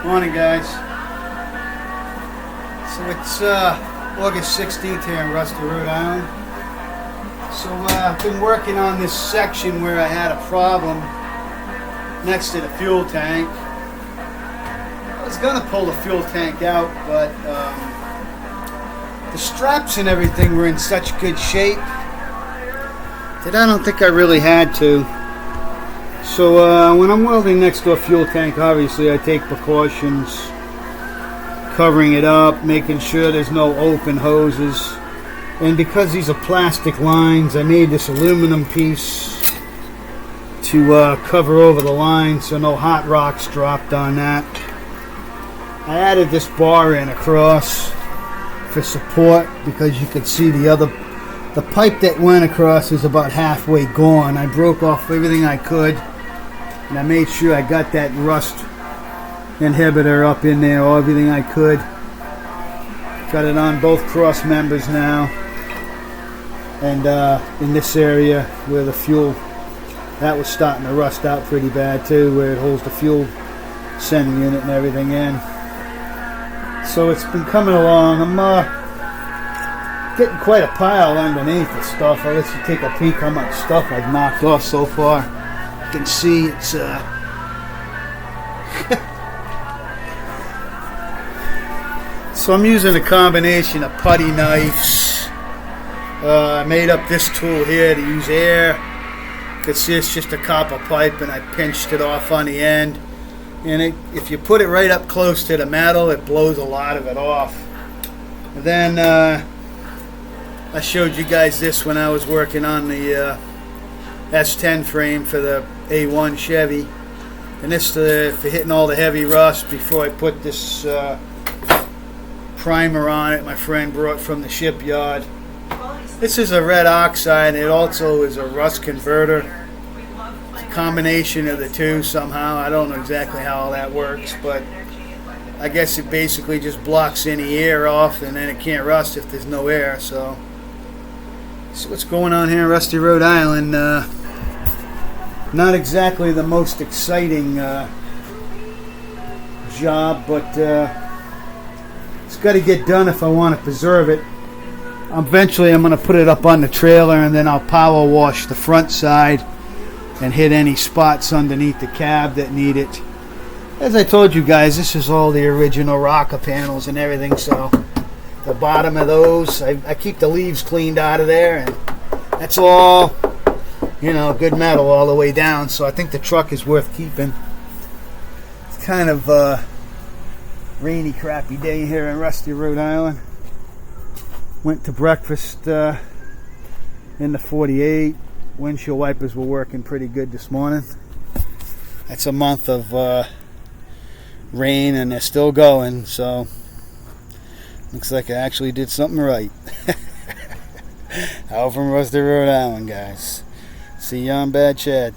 Morning, guys. So it's August 16th here in Rusty, Rhode Island. So I've been working on this section where I had a problem next to the fuel tank. I was going to pull the fuel tank out, but the straps and everything were in such good shape that I don't think I really had to. So when I'm welding next to a fuel tank, obviously I take precautions, covering it up, making sure there's no open hoses. And because these are plastic lines, I made this aluminum piece to cover over the line so no hot rocks dropped on that. I added this bar in across for support because you could see the pipe that went across is about halfway gone. I broke off everything I could, and I made sure I got that rust inhibitor up in there, or everything I could. Got it on both cross members now, and in this area where the fuel, that was starting to rust out pretty bad too, where it holds the fuel sending unit and everything in. So it's been coming along. I'm getting quite a pile underneath the stuff. I'll let you take a peek how much stuff I've knocked off so far. You can see it's so I'm using a combination of putty knives. I made up this tool here to use air. You can see it's just a copper pipe, and I pinched it off on the end. And if you put it right up close to the metal, it blows a lot of it off. And then I showed you guys this when I was working on the S10 frame for the A1 Chevy. And this for hitting all the heavy rust before I put this primer on it my friend brought from the shipyard. This is a red oxide, and it also is a rust converter. Combination of the two somehow. I don't know exactly how all that works, but I guess it basically just blocks any air off, and then it can't rust if there's no air. So what's going on here in Rusty, Rhode Island. Not exactly the most exciting job, but it's got to get done if I want to preserve it. Eventually I'm going to put it up on the trailer, and then I'll power wash the front side and hit any spots underneath the cab that need it. As I told you guys, this is all the original rocker panels and everything, so the bottom of those, I keep the leaves cleaned out of there, and that's all, good metal all the way down, so I think the truck is worth keeping. It's kind of a rainy, crappy day here in Rusty, Rhode Island. Went to breakfast in the 48. Windshield wipers were working pretty good this morning. It's a month of rain, and they're still going, so looks like I actually did something right. Out from Rusty, Rhode Island, guys. See you on Bad Chad.